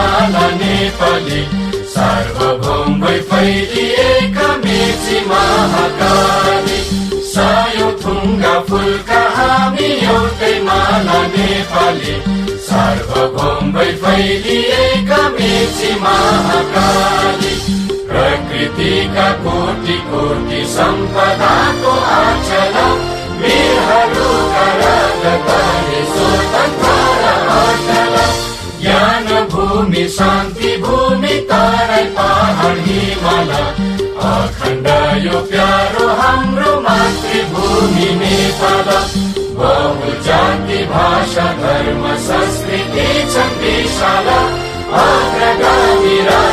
माला नेपाली सार्वभौम भई फैलिएका मेची महाकाली सायौं थुङ्गा फुलका हामी एउटै माला नेपाली सार्वभौम भई फैलिएका मेची महाकाली प्रकृतिका कोटि कोटि सम्पदाको आचल वीरहरूका रगतले स्वतन्त्र अटल ज्ञान भूमि शान्ति भूमि तराई पहाड हिमाल अखण्ड यो प्यारो हाम्रो मातृभूमि नेपाल बहुजाति भाषा धर्म संस्कृति छन् विशाल अग्रगामी